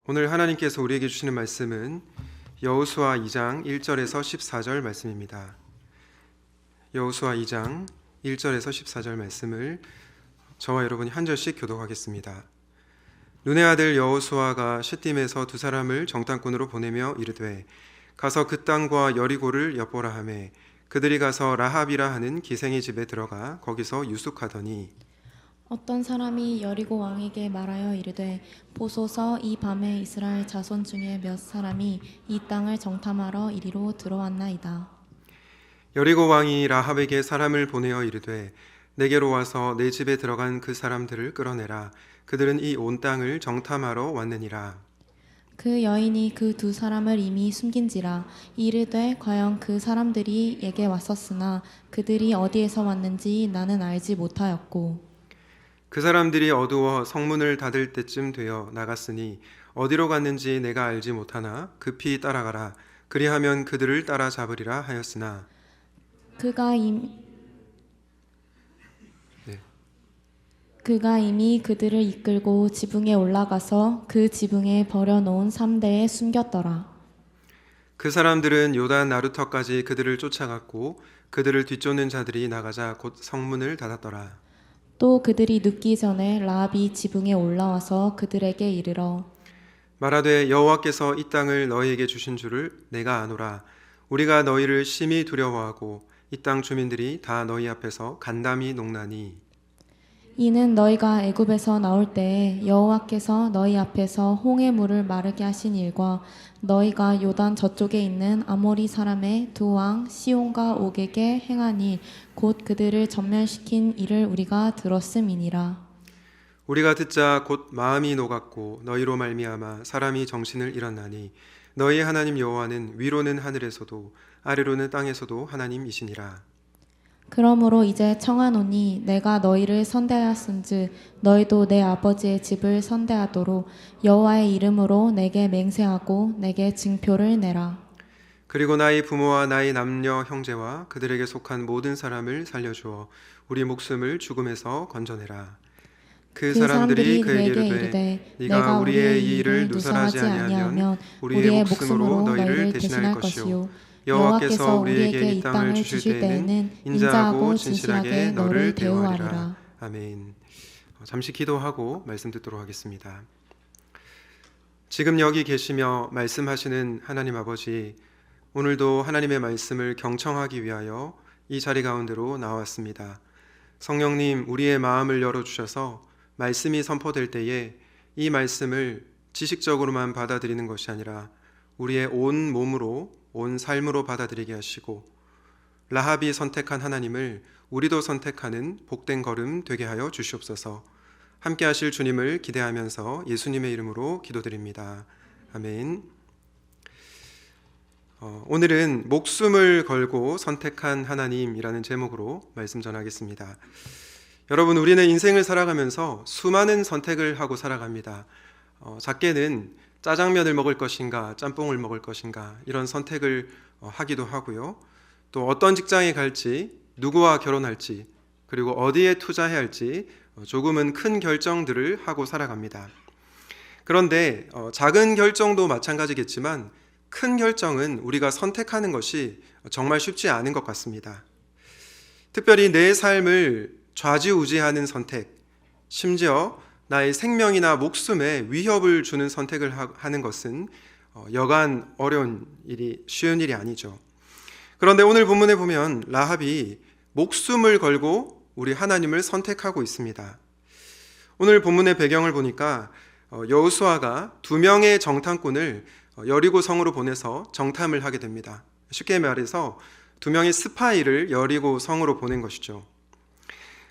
오늘 하나님께서 우리에게 주시는 말씀은 여호수아 2장 1절에서 14절 말씀입니다. 여호수아 2장 1절에서 14절 말씀을 저와 여러분이 한 절씩 교독하겠습니다. 눈의 아들 여호수아가 싯딤에서 두 사람을 정탐꾼으로 보내며 이르되 가서 그 땅과 여리고를 엿보라 하매 그들이 가서 라합이라 하는 기생의 집에 들어가 거기서 유숙하더니 어떤 사람이 여리고 왕에게 말하여 이르되 보소서 이 밤에 이스라엘 자손 중에 몇 사람이 이 땅을 정탐하러 이리로 들어왔나이다. 여리고 왕이 라합에게 사람을 보내어 이르되 내게로 와서 내 집에 들어간 그 사람들을 끌어내라. 그들은 이 온 땅을 정탐하러 왔느니라. 그 여인이 그 두 사람을 이미 숨긴지라. 이르되 과연 그 사람들이 에게 왔었으나 그들이 어디에서 왔는지 나는 알지 못하였고 그 사람들이 어두워 성문을 닫을 때쯤 되어 나갔으니 어디로 갔는지 내가 알지 못하나 급히 따라가라. 그리하면 그들을 따라잡으리라 하였으나 그가 이미 그들을 이끌고 지붕에 올라가서 그 지붕에 버려놓은 삼대에 숨겼더라. 그 사람들은 요단 나루터까지 그들을 쫓아갔고 그들을 뒤쫓는 자들이 나가자 곧 성문을 닫았더라. 또 그들이 눕기 전에 라합이 지붕에 올라와서 그들에게 이르러 말하되 여호와께서 이 땅을 너희에게 주신 줄을 내가 아노라. 우리가 너희를 심히 두려워하고 이 땅 주민들이 다 너희 앞에서 간담이 농나니 이는 너희가 애굽에서 나올 때에 여호와께서 너희 앞에서 홍해 물을 마르게 하신 일과 너희가 요단 저쪽에 있는 아모리 사람의 두 왕 시온과 옥에게 행한 일 곧 그들을 전멸시킨 일을 우리가 들었음이니라. 우리가 듣자 곧 마음이 녹았고 너희로 말미암아 사람이 정신을 잃었나니 너희 하나님 여호와는 위로는 하늘에서도 아래로는 땅에서도 하나님이시니라. 그러므로 이제 청하노니 내가 너희를 선대하였은즉 너희도 내 아버지의 집을 선대하도록 여호와의 이름으로 내게 맹세하고 내게 징표를 내라. 그리고 나의 부모와 나의 남녀 형제와 그들에게 속한 모든 사람을 살려주어 우리 목숨을 죽음에서 건져내라. 그 사람들이 그에게 이르되 네가 우리의 이 일을 누설하지 아니하면 우리의 목숨으로 너희를 대신할 것이요 여호와께서 우리에게 이 땅을 주실 때에는 인자하고 진실하게 너를 대우하리라. 아멘. 잠시 기도하고 말씀 듣도록 하겠습니다. 지금 여기 계시며 말씀하시는 하나님 아버지, 오늘도 하나님의 말씀을 경청하기 위하여 이 자리 가운데로 나왔습니다. 성령님, 우리의 마음을 열어주셔서 말씀이 선포될 때에 이 말씀을 지식적으로만 받아들이는 것이 아니라 우리의 온 몸으로, 온 삶으로 받아들이게 하시고 라합이 선택한 하나님을 우리도 선택하는 복된 걸음 되게 하여 주시옵소서. 함께 하실 주님을 기대하면서 예수님의 이름으로 기도드립니다. 아멘. 오늘은 목숨을 걸고 선택한 하나님이라는 제목으로 말씀 전하겠습니다. 여러분, 우리는 인생을 살아가면서 수많은 선택을 하고 살아갑니다. 작게는 짜장면을 먹을 것인가 짬뽕을 먹을 것인가 이런 선택을 하기도 하고요. 또 어떤 직장에 갈지, 누구와 결혼할지, 그리고 어디에 투자해야 할지 조금은 큰 결정들을 하고 살아갑니다. 그런데 작은 결정도 마찬가지겠지만 큰 결정은 우리가 선택하는 것이 정말 쉽지 않은 것 같습니다. 특별히 내 삶을 좌지우지하는 선택, 심지어 나의 생명이나 목숨에 위협을 주는 선택을 하는 것은 여간 어려운 일이, 쉬운 일이 아니죠. 그런데 오늘 본문에 보면 라합이 목숨을 걸고 우리 하나님을 선택하고 있습니다. 오늘 본문의 배경을 보니까 여호수아가 2명의 정탐꾼을 여리고 성으로 보내서 정탐을 하게 됩니다. 쉽게 말해서 2명의 스파이를 여리고 성으로 보낸 것이죠.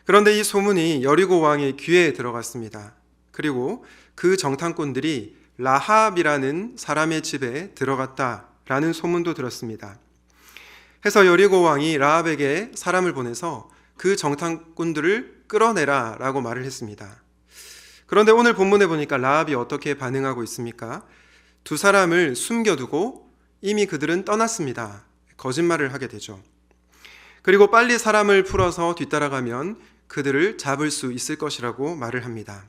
그런데 이 소문이 여리고 왕의 귀에 들어갔습니다. 그리고 그 정탐꾼들이 라합이라는 사람의 집에 들어갔다라는 소문도 들었습니다. 해서 여리고 왕이 라합에게 사람을 보내서 그 정탐꾼들을 끌어내라 라고 말을 했습니다. 그런데 오늘 본문에 보니까 라합이 어떻게 반응하고 있습니까? 두 사람을 숨겨두고 이미 그들은 떠났습니다. 거짓말을 하게 되죠. 그리고 빨리 사람을 풀어서 뒤따라가면 그들을 잡을 수 있을 것이라고 말을 합니다.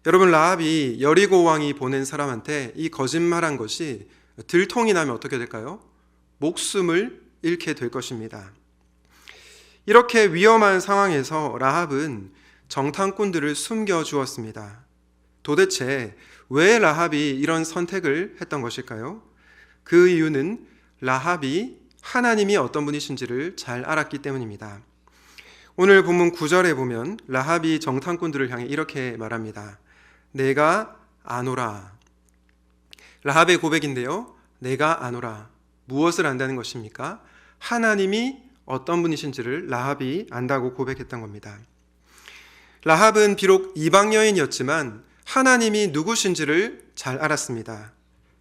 여러분, 라합이 여리고 왕이 보낸 사람한테 이 거짓말한 것이 들통이 나면 어떻게 될까요? 목숨을 잃게 될 것입니다. 이렇게 위험한 상황에서 라합은 정탐꾼들을 숨겨주었습니다. 도대체 왜 라합이 이런 선택을 했던 것일까요? 그 이유는 라합이 하나님이 어떤 분이신지를 잘 알았기 때문입니다. 오늘 본문 9절에 보면 라합이 정탐꾼들을 향해 이렇게 말합니다. 내가 아노라. 라합의 고백인데요. 내가 아노라. 무엇을 안다는 것입니까? 하나님이 어떤 분이신지를 라합이 안다고 고백했던 겁니다. 라합은 비록 이방 여인이었지만 하나님이 누구신지를 잘 알았습니다.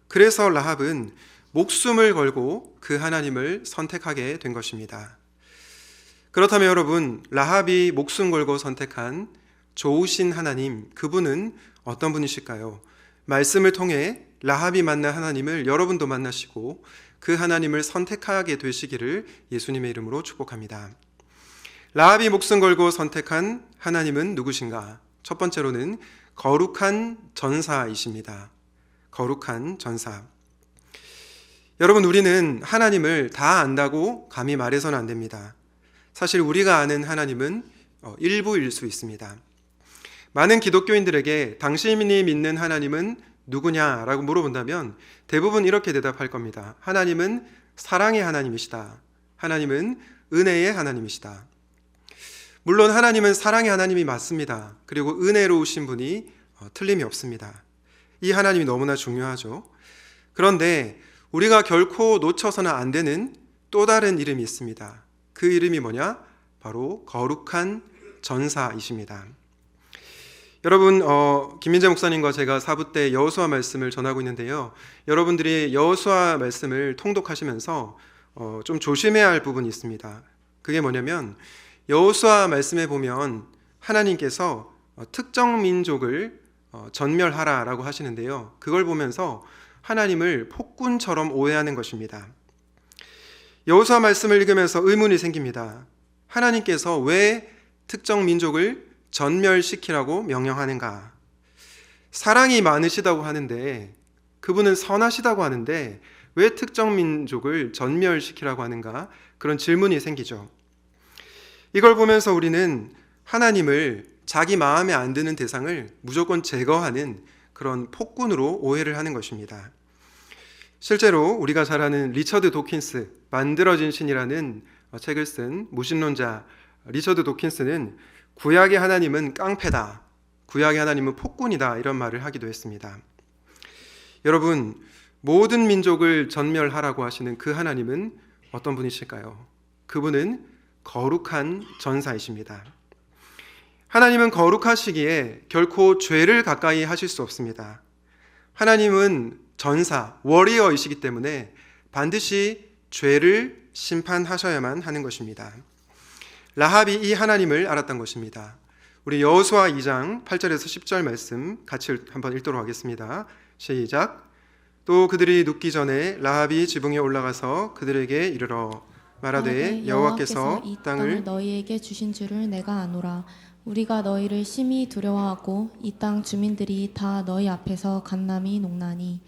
그래서 라합은 목숨을 걸고 그 하나님을 선택하게 된 것입니다. 그렇다면 여러분, 라합이 목숨 걸고 선택한 좋으신 하나님, 그분은 어떤 분이실까요? 말씀을 통해 라합이 만난 하나님을 여러분도 만나시고 그 하나님을 선택하게 되시기를 예수님의 이름으로 축복합니다. 라합이 목숨 걸고 선택한 하나님은 누구신가? 첫 번째로는 거룩한 전사이십니다. 거룩한 전사. 여러분, 우리는 하나님을 다 안다고 감히 말해서는 안 됩니다. 사실 우리가 아는 하나님은 일부일 수 있습니다. 많은 기독교인들에게 당신이 믿는 하나님은 누구냐라고 물어본다면 대부분 이렇게 대답할 겁니다. 하나님은 사랑의 하나님이시다. 하나님은 은혜의 하나님이시다. 물론 하나님은 사랑의 하나님이 맞습니다. 그리고 은혜로우신 분이 틀림이 없습니다. 이 하나님이 너무나 중요하죠. 그런데 우리가 결코 놓쳐서는 안 되는 또 다른 이름이 있습니다. 그 이름이 뭐냐? 바로 거룩한 전사이십니다. 여러분, 김민재 목사님과 제가 4부 때 여호수아 말씀을 전하고 있는데요. 여러분들이 여호수아 말씀을 통독하시면서 좀 조심해야 할 부분이 있습니다. 그게 뭐냐면 여호수아 말씀에 보면 하나님께서 특정 민족을 전멸하라라고 하시는데요. 그걸 보면서 하나님을 폭군처럼 오해하는 것입니다. 여호수아 말씀을 읽으면서 의문이 생깁니다. 하나님께서 왜 특정 민족을 전멸시키라고 명령하는가? 사랑이 많으시다고 하는데, 그분은 선하시다고 하는데 왜 특정 민족을 전멸시키라고 하는가? 그런 질문이 생기죠. 이걸 보면서 우리는 하나님을 자기 마음에 안 드는 대상을 무조건 제거하는 그런 폭군으로 오해를 하는 것입니다. 실제로 우리가 잘 아는 리처드 도킨스, 만들어진 신이라는 책을 쓴 무신론자 리처드 도킨스는 구약의 하나님은 깡패다, 구약의 하나님은 폭군이다, 이런 말을 하기도 했습니다. 여러분, 모든 민족을 전멸하라고 하시는 그 하나님은 어떤 분이실까요? 그분은 거룩한 전사이십니다. 하나님은 거룩하시기에 결코 죄를 가까이 하실 수 없습니다. 하나님은 전사, 워리어이시기 때문에 반드시 죄를 심판하셔야만 하는 것입니다. 라합이 이 하나님을 알았던 것입니다. 우리 여호수아 2장 8절에서 10절 말씀 같이 한번 읽도록 하겠습니다. 시작. 또 그들이 눕기 전에 라합이 지붕에 올라가서 그들에게 이르러 말하되 여호와께서 이 땅을 땅을 너희에게 주신 줄을 내가 아노라. 우리가 너희를 심히 두려워하고 이 땅 주민들이 다 너희 앞에서 간남이 농나니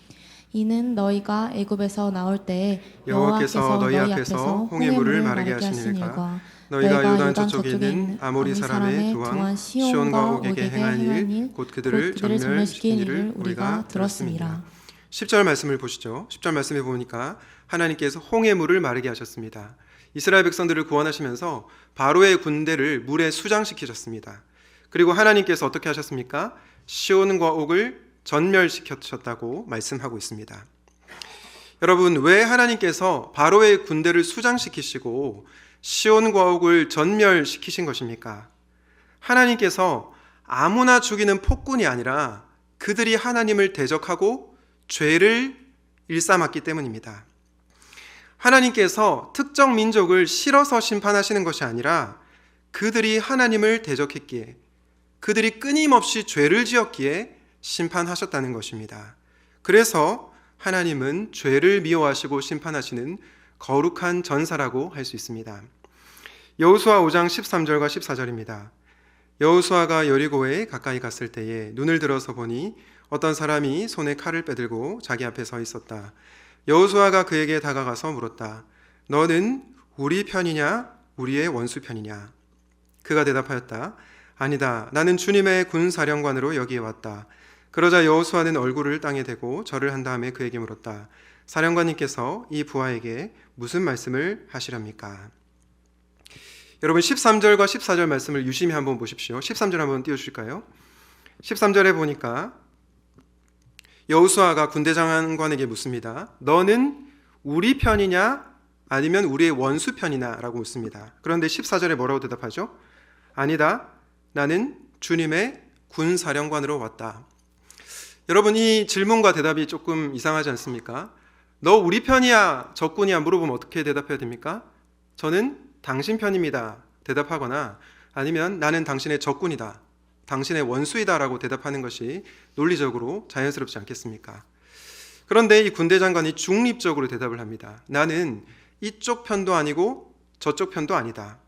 이는 너희가 애굽에서 나올 때에 여호와께서 너희 앞에서 홍해물을 마르게 하신 일과 너희가 요단 저쪽에 있는 아모리 사람의 두 왕 시온과 오게게 행한 일 곧 그들을 전멸시킨 일을 우리가 들었습니다. 10절 말씀을 보시죠. 10절 말씀에 보니까 하나님께서 홍해물을 마르게 하셨습니다. 이스라엘 백성들을 구원하시면서 바로의 군대를 물에 수장시키셨습니다. 그리고 하나님께서 어떻게 하셨습니까? 시온과 옥을 전멸시키셨다고 말씀하고 있습니다. 여러분, 왜 하나님께서 바로의 군대를 수장시키시고 시온과 옥을 전멸시키신 것입니까? 하나님께서 아무나 죽이는 폭군이 아니라 그들이 하나님을 대적하고 죄를 일삼았기 때문입니다. 하나님께서 특정 민족을 싫어서 심판하시는 것이 아니라 그들이 하나님을 대적했기에, 그들이 끊임없이 죄를 지었기에 심판하셨다는 것입니다. 그래서 하나님은 죄를 미워하시고 심판하시는 거룩한 전사라고 할 수 있습니다. 여호수아 5장 13절과 14절입니다. 여호수아가 여리고에 가까이 갔을 때에 눈을 들어서 보니 어떤 사람이 손에 칼을 빼들고 자기 앞에 서 있었다. 여호수아가 그에게 다가가서 물었다. 너는 우리 편이냐 우리의 원수 편이냐? 그가 대답하였다. 아니다. 나는 주님의 군사령관으로 여기에 왔다. 그러자 여호수아는 얼굴을 땅에 대고 절을 한 다음에 그에게 물었다. 사령관님께서 이 부하에게 무슨 말씀을 하시렵니까? 여러분 13절과 14절 말씀을 유심히 한번 보십시오. 13절 한번 띄워주실까요? 13절에 보니까 여호수아가 군대 장관에게 묻습니다. 너는 우리 편이냐 아니면 우리의 원수 편이냐 라고 묻습니다. 그런데 14절에 뭐라고 대답하죠? 아니다. 나는 주님의 군사령관으로 왔다. 여러분 이 질문과 대답이 조금 이상하지 않습니까? 너 우리 편이야 적군이야 물어보면 어떻게 대답해야 됩니까? 저는 당신 편입니다 대답하거나 아니면 나는 당신의 적군이다 당신의 원수이다 라고 대답하는 것이 논리적으로 자연스럽지 않겠습니까? 그런데 이 군대 장관이 중립적으로 대답을 합니다. 나는 이쪽 편도 아니고 저쪽 편도 아니다.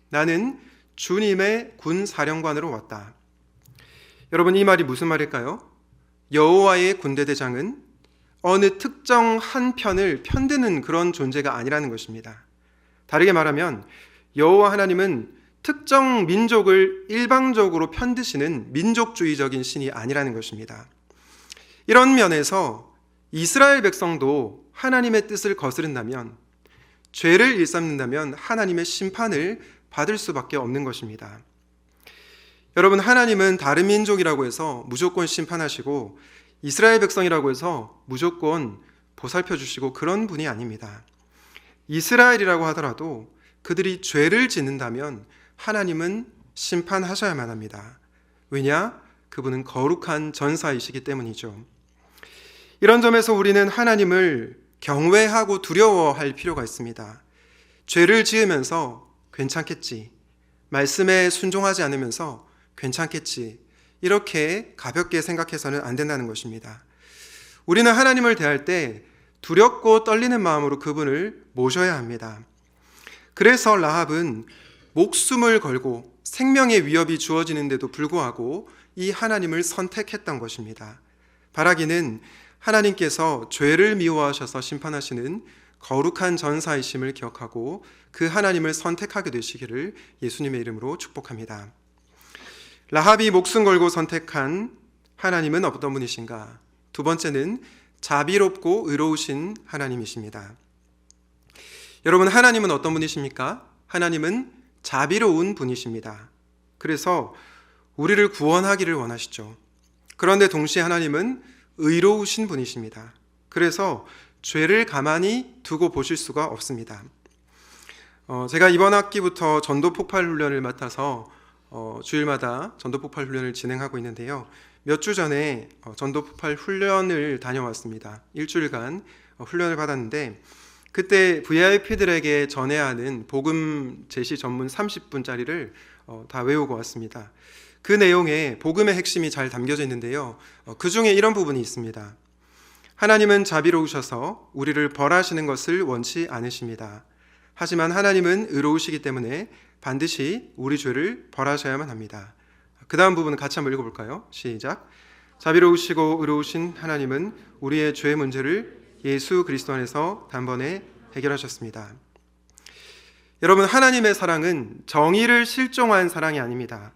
나는 주님의 군사령관으로 왔다. 여러분 이 말이 무슨 말일까요? 여호와의 군대 대장은 어느 특정 한 편을 편드는 그런 존재가 아니라는 것입니다. 다르게 말하면 여호와 하나님은 특정 민족을 일방적으로 편드시는 민족주의적인 신이 아니라는 것입니다. 이런 면에서 이스라엘 백성도 하나님의 뜻을 거스른다면, 죄를 일삼는다면 하나님의 심판을 받을 수밖에 없는 것입니다. 여러분, 하나님은 다른 민족이라고 해서 무조건 심판하시고 이스라엘 백성이라고 해서 무조건 보살펴 주시고 그런 분이 아닙니다. 이스라엘이라고 하더라도 그들이 죄를 짓는다면 하나님은 심판하셔야만 합니다. 왜냐? 그분은 거룩한 전사이시기 때문이죠. 이런 점에서 우리는 하나님을 경외하고 두려워할 필요가 있습니다. 죄를 지으면서 괜찮겠지, 말씀에 순종하지 않으면서 괜찮겠지, 이렇게 가볍게 생각해서는 안 된다는 것입니다. 우리는 하나님을 대할 때 두렵고 떨리는 마음으로 그분을 모셔야 합니다. 그래서 라합은 목숨을 걸고 생명의 위협이 주어지는데도 불구하고 이 하나님을 선택했던 것입니다. 바라기는 하나님께서 죄를 미워하셔서 심판하시는 거룩한 전사이심을 기억하고 그 하나님을 선택하게 되시기를 예수님의 이름으로 축복합니다. 라합이 목숨 걸고 선택한 하나님은 어떤 분이신가? 두 번째는 자비롭고 의로우신 하나님이십니다. 여러분, 하나님은 어떤 분이십니까? 하나님은 자비로운 분이십니다. 그래서 우리를 구원하기를 원하시죠. 그런데 동시에 하나님은 의로우신 분이십니다. 그래서 죄를 가만히 두고 보실 수가 없습니다. 제가 이번 학기부터 전도 폭발 훈련을 맡아서 주일마다 전도 폭발 훈련을 진행하고 있는데요. 몇 주 전에 전도 폭발 훈련을 다녀왔습니다. 일주일간 훈련을 받았는데 그때 VIP들에게 전해야 하는 복음 제시 전문 30분짜리를 다 외우고 왔습니다. 그 내용에 복음의 핵심이 잘 담겨져 있는데요. 그 중에 이런 부분이 있습니다. 하나님은 자비로우셔서 우리를 벌하시는 것을 원치 않으십니다. 하지만 하나님은 의로우시기 때문에 반드시 우리 죄를 벌하셔야만 합니다. 그 다음 부분은 같이 한번 읽어볼까요? 시작. 자비로우시고 의로우신 하나님은 우리의 죄 문제를 예수 그리스도 안에서 단번에 해결하셨습니다. 여러분, 하나님의 사랑은 정의를 실종한 사랑이 아닙니다.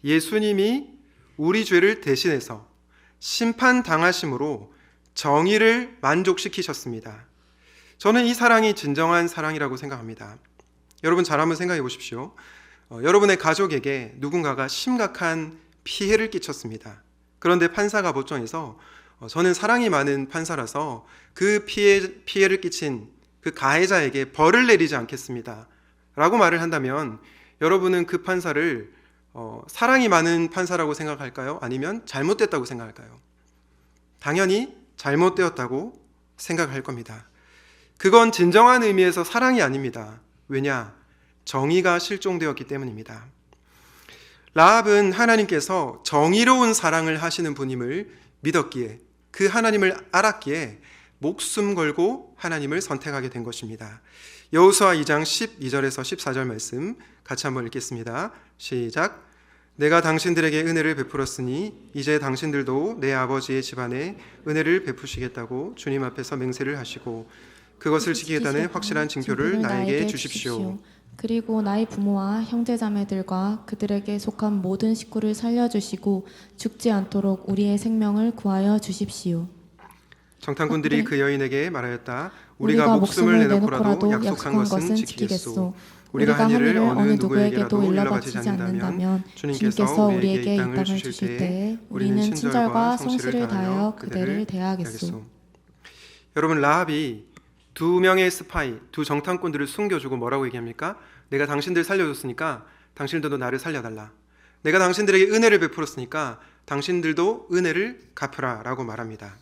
예수님이 우리 죄를 대신해서 심판당하심으로 정의를 만족시키셨습니다. 저는 이 사랑이 진정한 사랑이라고 생각합니다. 여러분 잘 한번 생각해 보십시오. 여러분의 가족에게 누군가가 심각한 피해를 끼쳤습니다. 그런데 판사가 법정에서 저는 사랑이 많은 판사라서 그 피해를 끼친 그 가해자에게 벌을 내리지 않겠습니다 라고 말을 한다면 여러분은 그 판사를 사랑이 많은 판사라고 생각할까요? 아니면 잘못됐다고 생각할까요? 당연히 잘못되었다고 생각할 겁니다. 그건 진정한 의미에서 사랑이 아닙니다. 왜냐? 정의가 실종되었기 때문입니다. 라합은 하나님께서 정의로운 사랑을 하시는 분임을 믿었기에, 그 하나님을 알았기에 목숨 걸고 하나님을 선택하게 된 것입니다. 여호수아 2장 12절에서 14절 말씀 같이 한번 읽겠습니다. 시작. 내가 당신들에게 은혜를 베풀었으니 이제 당신들도 내 아버지의 집안에 은혜를 베푸시겠다고 주님 앞에서 맹세를 하시고 그것을 지키겠다는 확실한 징표를 나에게 주십시오. 그리고 나의 부모와 형제자매들과 그들에게 속한 모든 식구를 살려주시고 죽지 않도록 우리의 생명을 구하여 주십시오. 정탐꾼들이 그 여인에게 말하였다. 우리가 목숨을 내놓고라도 약속한 것은 지키겠소. 우리가 한 일을 어느 누구에게도 일러바치지 않는다면 주님께서 우리에게 이 땅을 주실 때에 우리는 친절과 성실을 다하여 그대를 대하겠소. 여러분, 라합이 두 명의 스파이, 두 정탐꾼들을 숨겨주고 뭐라고 얘기합니까? 내가 당신들 살려줬으니까 당신들도 나를 살려달라. 내가 당신들에게 은혜를 베풀었으니까 당신들도 은혜를 갚으라 라고 말합니다.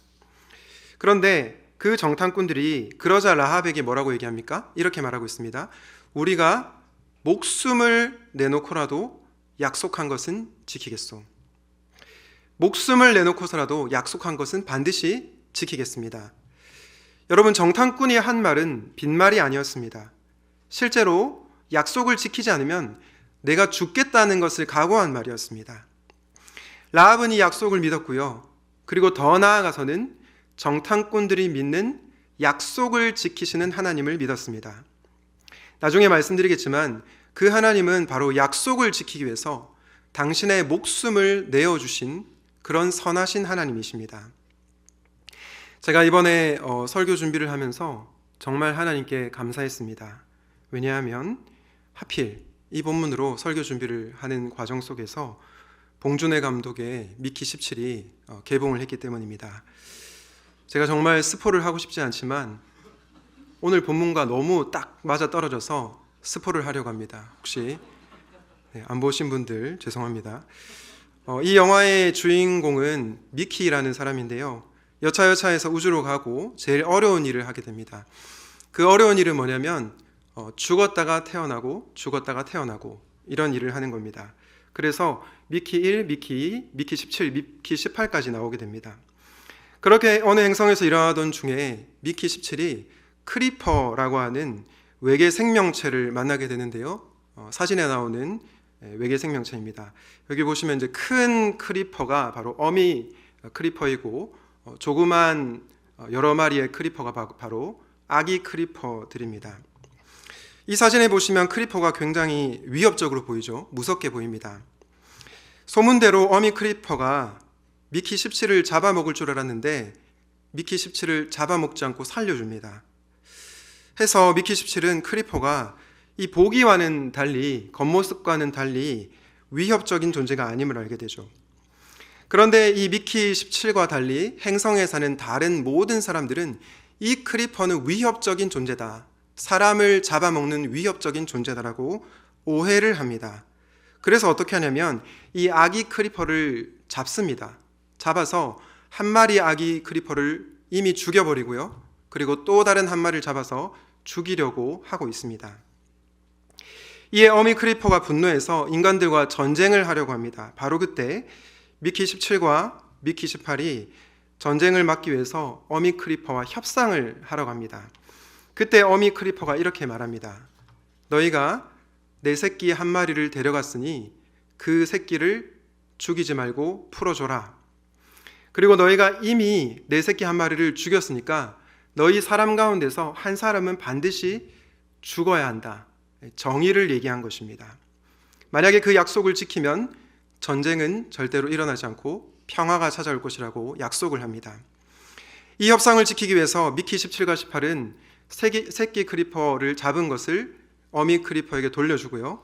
그런데 그 정탐꾼들이 그러자 라합에게 뭐라고 얘기합니까? 이렇게 말하고 있습니다. 우리가 목숨을 내놓고라도 약속한 것은 지키겠소. 목숨을 내놓고서라도 약속한 것은 반드시 지키겠습니다. 여러분, 정탐꾼이 한 말은 빈말이 아니었습니다. 실제로 약속을 지키지 않으면 내가 죽겠다는 것을 각오한 말이었습니다. 라합은 이 약속을 믿었고요. 그리고 더 나아가서는 정탐꾼들이 믿는 약속을 지키시는 하나님을 믿었습니다. 나중에 말씀드리겠지만 그 하나님은 바로 약속을 지키기 위해서 당신의 목숨을 내어주신 그런 선하신 하나님이십니다. 제가 이번에 설교 준비를 하면서 정말 하나님께 감사했습니다. 왜냐하면 하필 이 본문으로 설교 준비를 하는 과정 속에서 봉준혜 감독의 미키 17이 개봉을 했기 때문입니다. 제가 정말 스포를 하고 싶지 않지만 오늘 본문과 너무 딱 맞아 떨어져서 스포를 하려고 합니다. 혹시 안 보신 분들 죄송합니다. 이 영화의 주인공은 미키라는 사람인데요. 여차여차해서 우주로 가고 제일 어려운 일을 하게 됩니다. 그 어려운 일은 뭐냐면 죽었다가 태어나고 죽었다가 태어나고 이런 일을 하는 겁니다. 그래서 미키 1, 미키 2, 미키 17, 미키 18까지 나오게 됩니다. 그렇게 어느 행성에서 일하던 중에 미키 17이 크리퍼라고 하는 외계 생명체를 만나게 되는데요. 사진에 나오는 외계 생명체입니다. 여기 보시면 이제 큰 크리퍼가 바로 어미 크리퍼이고 조그만 여러 마리의 크리퍼가 바로 아기 크리퍼들입니다. 이 사진에 보시면 크리퍼가 굉장히 위협적으로 보이죠. 무섭게 보입니다. 소문대로 어미 크리퍼가 미키 17을 잡아먹을 줄 알았는데 미키 17을 잡아먹지 않고 살려줍니다. 해서 미키 17은 크리퍼가 이 보기와는 달리 겉모습과는 달리 위협적인 존재가 아님을 알게 되죠. 그런데 이 미키 17과 달리 행성에 사는 다른 모든 사람들은 이 크리퍼는 위협적인 존재다. 사람을 잡아먹는 위협적인 존재다라고 오해를 합니다. 그래서 어떻게 하냐면 이 아기 크리퍼를 잡습니다. 잡아서 한 마리 아기 크리퍼를 이미 죽여버리고요. 그리고 또 다른 한 마리를 잡아서 죽이려고 하고 있습니다. 이에 어미 크리퍼가 분노해서 인간들과 전쟁을 하려고 합니다. 바로 그때 미키 17과 미키 18이 전쟁을 막기 위해서 어미 크리퍼와 협상을 하러 갑니다. 그때 어미 크리퍼가 이렇게 말합니다. 너희가 내 새끼 한 마리를 데려갔으니 그 새끼를 죽이지 말고 풀어줘라. 그리고 너희가 이미 내 새끼 한 마리를 죽였으니까 너희 사람 가운데서 한 사람은 반드시 죽어야 한다. 정의를 얘기한 것입니다. 만약에 그 약속을 지키면 전쟁은 절대로 일어나지 않고 평화가 찾아올 것이라고 약속을 합니다. 이 협상을 지키기 위해서 미키 17과 18은 새끼 크리퍼를 잡은 것을 어미 크리퍼에게 돌려주고요.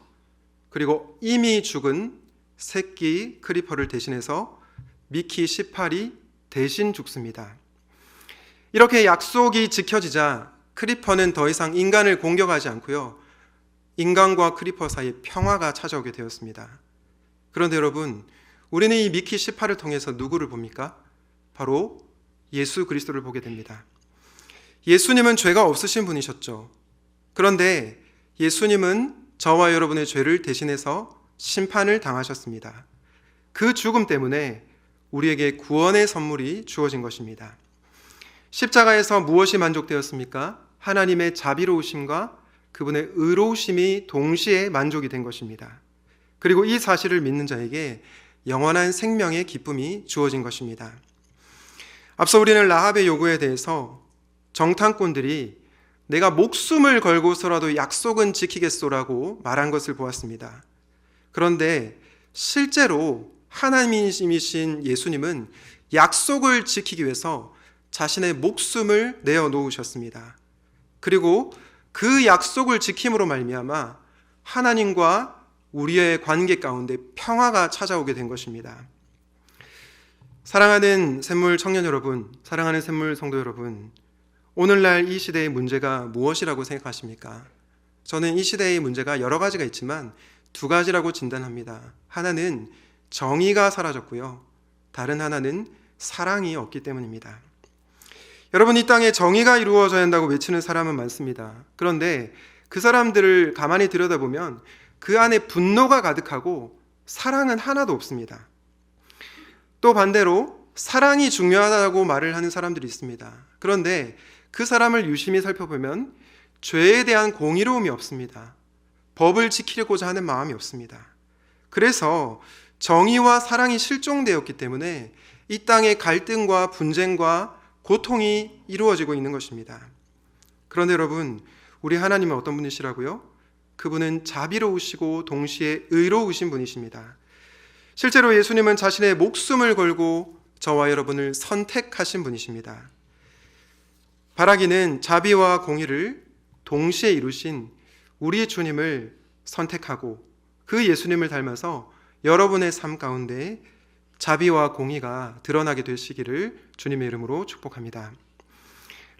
그리고 이미 죽은 새끼 크리퍼를 대신해서 미키 18이 대신 죽습니다. 이렇게 약속이 지켜지자 크리퍼는 더 이상 인간을 공격하지 않고요. 인간과 크리퍼 사이에 평화가 찾아오게 되었습니다. 그런데 여러분, 우리는 이 미키 18을 통해서 누구를 봅니까? 바로 예수 그리스도를 보게 됩니다. 예수님은 죄가 없으신 분이셨죠. 그런데 예수님은 저와 여러분의 죄를 대신해서 심판을 당하셨습니다. 그 죽음 때문에 우리에게 구원의 선물이 주어진 것입니다. 십자가에서 무엇이 만족되었습니까? 하나님의 자비로우심과 그분의 의로우심이 동시에 만족이 된 것입니다. 그리고 이 사실을 믿는 자에게 영원한 생명의 기쁨이 주어진 것입니다. 앞서 우리는 라합의 요구에 대해서 정탐꾼들이 내가 목숨을 걸고서라도 약속은 지키겠소라고 말한 것을 보았습니다. 그런데 실제로 하나님이신 예수님은 약속을 지키기 위해서 자신의 목숨을 내어놓으셨습니다. 그리고 그 약속을 지킴으로 말미암아 하나님과 우리의 관계 가운데 평화가 찾아오게 된 것입니다. 사랑하는 샘물 청년 여러분, 사랑하는 샘물 성도 여러분, 오늘날 이 시대의 문제가 무엇이라고 생각하십니까? 저는 이 시대의 문제가 여러 가지가 있지만 두 가지라고 진단합니다. 하나는 정의가 사라졌고요. 다른 하나는 사랑이 없기 때문입니다. 여러분, 이 땅에 정의가 이루어져야 한다고 외치는 사람은 많습니다. 그런데 그 사람들을 가만히 들여다보면 그 안에 분노가 가득하고 사랑은 하나도 없습니다. 또 반대로 사랑이 중요하다고 말을 하는 사람들이 있습니다. 그런데 그 사람을 유심히 살펴보면 죄에 대한 공의로움이 없습니다. 법을 지키려고자 하는 마음이 없습니다. 그래서 정의와 사랑이 실종되었기 때문에 이 땅에 갈등과 분쟁과 고통이 이루어지고 있는 것입니다. 그런데 여러분, 우리 하나님은 어떤 분이시라고요? 그분은 자비로우시고 동시에 의로우신 분이십니다. 실제로 예수님은 자신의 목숨을 걸고 저와 여러분을 선택하신 분이십니다. 바라기는 자비와 공의를 동시에 이루신 우리 주님을 선택하고 그 예수님을 닮아서 여러분의 삶 가운데 자비와 공의가 드러나게 되시기를 주님의 이름으로 축복합니다.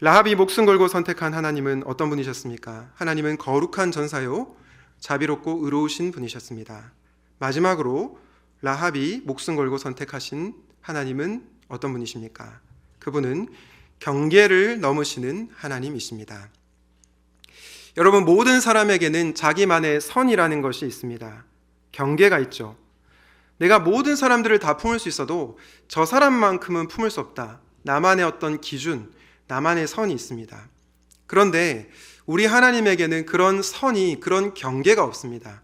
라합이 목숨 걸고 선택한 하나님은 어떤 분이셨습니까? 하나님은 거룩한 전사요 자비롭고 의로우신 분이셨습니다. 마지막으로 라합이 목숨 걸고 선택하신 하나님은 어떤 분이십니까? 그분은 경계를 넘으시는 하나님이십니다. 여러분, 모든 사람에게는 자기만의 선이라는 것이 있습니다. 경계가 있죠. 내가 모든 사람들을 다 품을 수 있어도 저 사람만큼은 품을 수 없다. 나만의 어떤 기준, 나만의 선이 있습니다. 그런데 우리 하나님에게는 그런 선이, 그런 경계가 없습니다.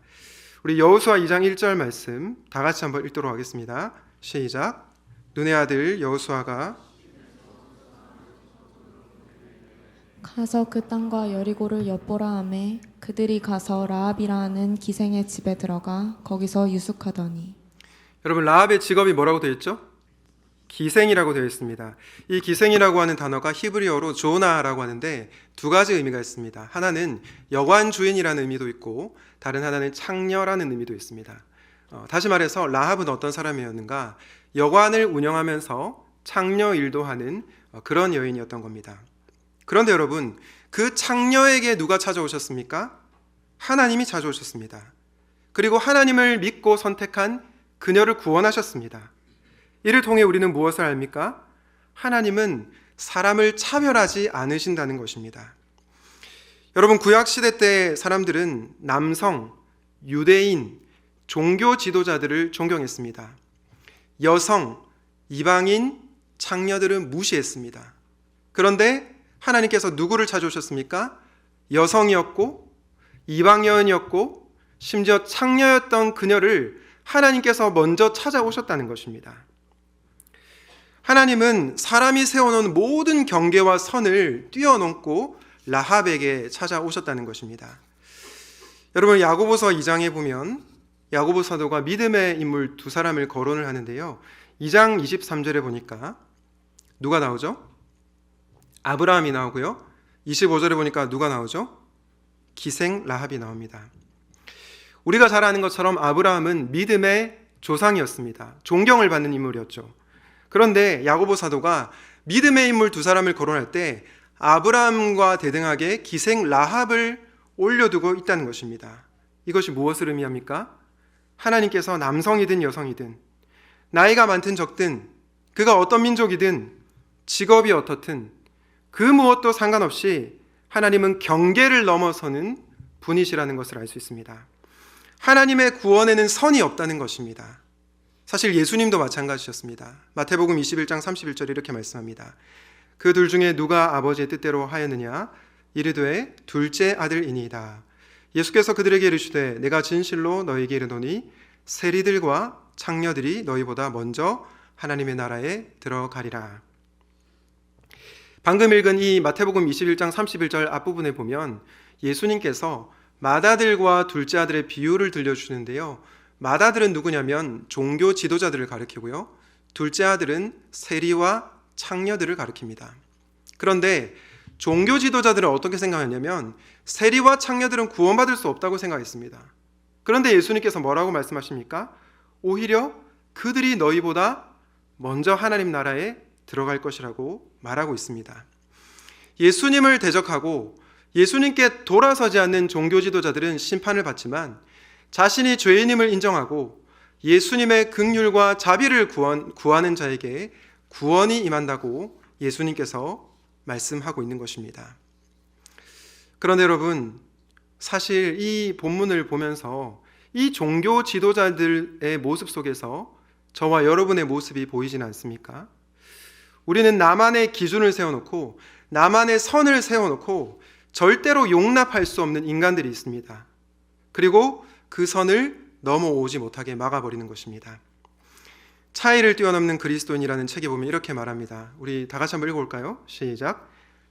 우리 여호수아 2장 1절 말씀 다 같이 한번 읽도록 하겠습니다. 시작. 눈의 아들 여호수아가 가서 그 땅과 여리고를 엿보라 하매 그들이 가서 라합이라 하는 기생의 집에 들어가 거기서 유숙하더니. 여러분, 라합의 직업이 뭐라고 되어 있죠? 기생이라고 되어 있습니다. 이 기생이라고 하는 단어가 히브리어로 조나라고 하는데 두 가지 의미가 있습니다. 하나는 여관 주인이라는 의미도 있고 다른 하나는 창녀라는 의미도 있습니다. 다시 말해서 라합은 어떤 사람이었는가? 여관을 운영하면서 창녀 일도 하는 그런 여인이었던 겁니다. 그런데 여러분, 그 창녀에게 누가 찾아오셨습니까? 하나님이 찾아오셨습니다. 그리고 하나님을 믿고 선택한 그녀를 구원하셨습니다. 이를 통해 우리는 무엇을 압니까? 하나님은 사람을 차별하지 않으신다는 것입니다. 여러분, 구약시대 때 사람들은 남성, 유대인, 종교 지도자들을 존경했습니다. 여성, 이방인, 창녀들은 무시했습니다. 그런데 하나님께서 누구를 찾아오셨습니까? 여성이었고 이방인이었고 심지어 창녀였던 그녀를 하나님께서 먼저 찾아오셨다는 것입니다. 하나님은 사람이 세워놓은 모든 경계와 선을 뛰어넘고 라합에게 찾아오셨다는 것입니다. 여러분, 야고보서 2장에 보면 야고보 사도가 믿음의 인물 두 사람을 거론을 하는데요. 2장 23절에 보니까 누가 나오죠? 아브라함이 나오고요. 25절에 보니까 누가 나오죠? 기생 라합이 나옵니다. 우리가 잘 아는 것처럼 아브라함은 믿음의 조상이었습니다. 존경을 받는 인물이었죠. 그런데 야고보 사도가 믿음의 인물 두 사람을 거론할 때 아브라함과 대등하게 기생 라합을 올려두고 있다는 것입니다. 이것이 무엇을 의미합니까? 하나님께서 남성이든 여성이든 나이가 많든 적든 그가 어떤 민족이든 직업이 어떻든 그 무엇도 상관없이 하나님은 경계를 넘어서는 분이시라는 것을 알 수 있습니다. 하나님의 구원에는 선이 없다는 것입니다. 사실 예수님도 마찬가지셨습니다. 마태복음 21장 31절에 이렇게 말씀합니다. 그 둘 중에 누가 아버지의 뜻대로 하였느냐? 이르되 둘째 아들이니이다. 예수께서 그들에게 이르시되 내가 진실로 너희에게 이르노니 세리들과 창녀들이 너희보다 먼저 하나님의 나라에 들어가리라. 방금 읽은 이 마태복음 21장 31절 앞부분에 보면 예수님께서 맏아들과 둘째 아들의 비유를 들려주는데요. 맏아들은 누구냐면 종교 지도자들을 가리키고요. 둘째 아들은 세리와 창녀들을 가리킵니다. 그런데 종교 지도자들은 어떻게 생각하냐면 세리와 창녀들은 구원받을 수 없다고 생각했습니다. 그런데 예수님께서 뭐라고 말씀하십니까? 오히려 그들이 너희보다 먼저 하나님 나라에 들어갈 것이라고 말하고 있습니다. 예수님을 대적하고 예수님께 돌아서지 않는 종교 지도자들은 심판을 받지만 자신이 죄인임을 인정하고 예수님의 긍휼과 자비를 구하는 자에게 구원이 임한다고 예수님께서 말씀하고 있는 것입니다. 그런데 여러분, 사실 이 본문을 보면서 이 종교 지도자들의 모습 속에서 저와 여러분의 모습이 보이지는 않습니까? 우리는 나만의 기준을 세워놓고 나만의 선을 세워놓고 절대로 용납할 수 없는 인간들이 있습니다. 그리고 그 선을 넘어오지 못하게 막아버리는 것입니다. 차이를 뛰어넘는 그리스도인이라는 책에 보면 이렇게 말합니다. 우리 다 같이 한번 읽어볼까요? 시작.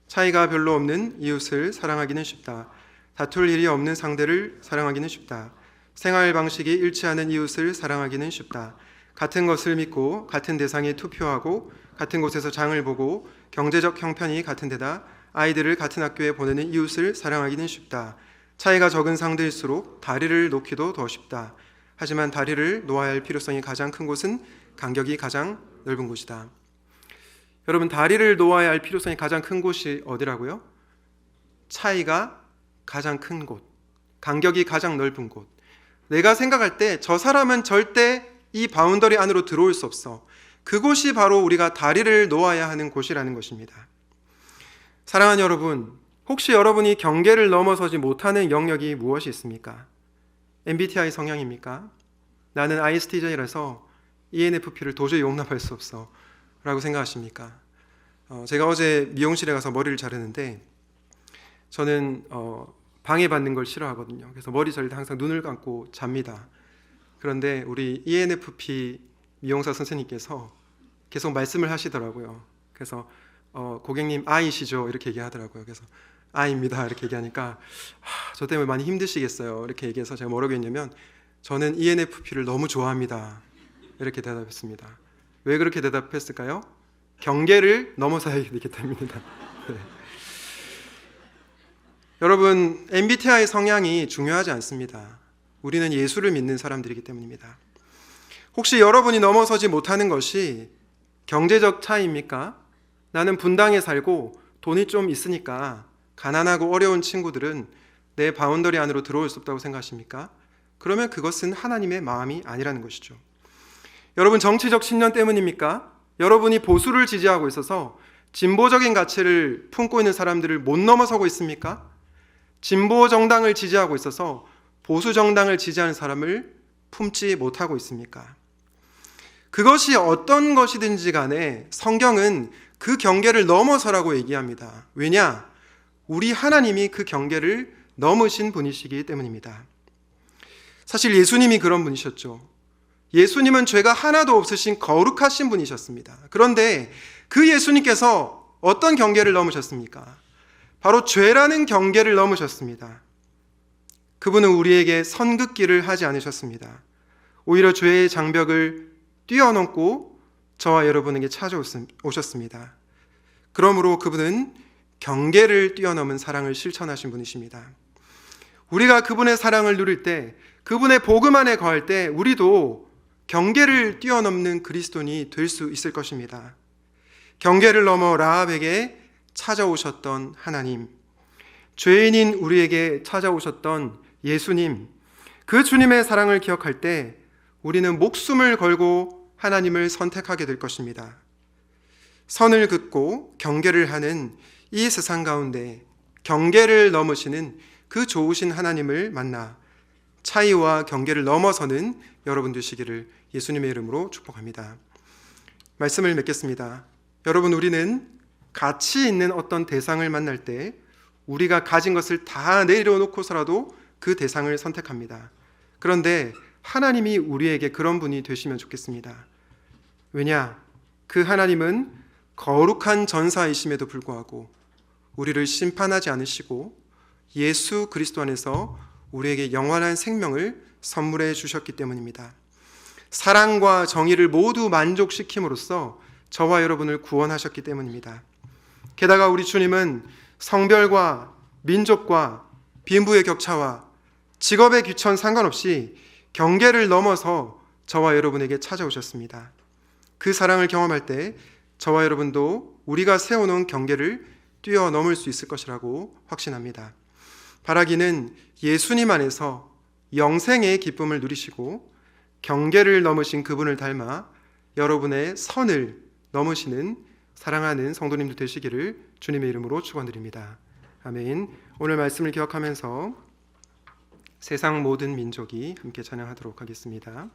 차이가 별로 없는 이웃을 사랑하기는 쉽다. 다툴 일이 없는 상대를 사랑하기는 쉽다. 생활 방식이 일치하는 이웃을 사랑하기는 쉽다. 같은 것을 믿고 같은 대상에 투표하고 같은 곳에서 장을 보고 경제적 형편이 같은 데다 아이들을 같은 학교에 보내는 이웃을 사랑하기는 쉽다. 차이가 적은 상대일수록 다리를 놓기도 더 쉽다. 하지만 다리를 놓아야 할 필요성이 가장 큰 곳은 간격이 가장 넓은 곳이다. 여러분, 다리를 놓아야 할 필요성이 가장 큰 곳이 어디라고요? 차이가 가장 큰 곳, 간격이 가장 넓은 곳. 내가 생각할 때 저 사람은 절대 이 바운더리 안으로 들어올 수 없어. 그곳이 바로 우리가 다리를 놓아야 하는 곳이라는 것입니다. 사랑하는 여러분, 혹시 여러분이 경계를 넘어서지 못하는 영역이 무엇이 있습니까? MBTI 성향입니까? 나는 ISTJ라서 ENFP를 도저히 용납할 수 없어 라고 생각하십니까? 제가 어제 미용실에 가서 머리를 자르는데 저는 방해받는 걸 싫어하거든요. 그래서 머리 자를 때 항상 눈을 감고 잡니다. 그런데 우리 ENFP 미용사 선생님께서 계속 말씀을 하시더라고요. 그래서 고객님 I시죠? 이렇게 얘기하더라고요. 그래서 I입니다. 이렇게 얘기하니까 저 때문에 많이 힘드시겠어요. 이렇게 얘기해서 제가 뭐라고 했냐면 저는 ENFP를 너무 좋아합니다. 이렇게 대답했습니다. 왜 그렇게 대답했을까요? 경계를 넘어서야 되기 때문입니다. 네. 여러분, MBTI 성향이 중요하지 않습니다. 우리는 예수를 믿는 사람들이기 때문입니다. 혹시 여러분이 넘어서지 못하는 것이 경제적 차이입니까? 나는 분당에 살고 돈이 좀 있으니까 가난하고 어려운 친구들은 내 바운더리 안으로 들어올 수 없다고 생각하십니까? 그러면 그것은 하나님의 마음이 아니라는 것이죠. 여러분, 정치적 신념 때문입니까? 여러분이 보수를 지지하고 있어서 진보적인 가치를 품고 있는 사람들을 못 넘어서고 있습니까? 진보 정당을 지지하고 있어서 보수 정당을 지지하는 사람을 품지 못하고 있습니까? 그것이 어떤 것이든지 간에 성경은 그 경계를 넘어서라고 얘기합니다. 왜냐? 우리 하나님이 그 경계를 넘으신 분이시기 때문입니다. 사실 예수님이 그런 분이셨죠. 예수님은 죄가 하나도 없으신 거룩하신 분이셨습니다. 그런데 그 예수님께서 어떤 경계를 넘으셨습니까? 바로 죄라는 경계를 넘으셨습니다. 그분은 우리에게 선긋기를 하지 않으셨습니다. 오히려 죄의 장벽을 뛰어넘고 저와 여러분에게 찾아오셨습니다. 그러므로 그분은 경계를 뛰어넘은 사랑을 실천하신 분이십니다. 우리가 그분의 사랑을 누릴 때, 그분의 복음 안에 거할 때 우리도 경계를 뛰어넘는 그리스도인이 될 수 있을 것입니다. 경계를 넘어 라합에게 찾아오셨던 하나님, 죄인인 우리에게 찾아오셨던 예수님, 그 주님의 사랑을 기억할 때 우리는 목숨을 걸고 하나님을 선택하게 될 것입니다. 선을 긋고 경계를 하는 이 세상 가운데 경계를 넘으시는 그 좋으신 하나님을 만나 차이와 경계를 넘어서는 여러분 되시기를 예수님의 이름으로 축복합니다. 말씀을 맺겠습니다. 여러분, 우리는 가치 있는 어떤 대상을 만날 때 우리가 가진 것을 다 내려놓고서라도 그 대상을 선택합니다. 그런데 하나님이 우리에게 그런 분이 되시면 좋겠습니다. 왜냐? 그 하나님은 거룩한 전사이심에도 불구하고 우리를 심판하지 않으시고 예수 그리스도 안에서 우리에게 영원한 생명을 선물해 주셨기 때문입니다. 사랑과 정의를 모두 만족시킴으로써 저와 여러분을 구원하셨기 때문입니다. 게다가 우리 주님은 성별과 민족과 빈부의 격차와 직업의 귀천 상관없이 경계를 넘어서 저와 여러분에게 찾아오셨습니다. 그 사랑을 경험할 때 저와 여러분도 우리가 세워놓은 경계를 뛰어넘을 수 있을 것이라고 확신합니다. 바라기는 예수님 안에서 영생의 기쁨을 누리시고 경계를 넘으신 그분을 닮아 여러분의 선을 넘으시는 사랑하는 성도님들 되시기를 주님의 이름으로 축원드립니다. 아멘. 오늘 말씀을 기억하면서 세상 모든 민족이 함께 찬양하도록 하겠습니다.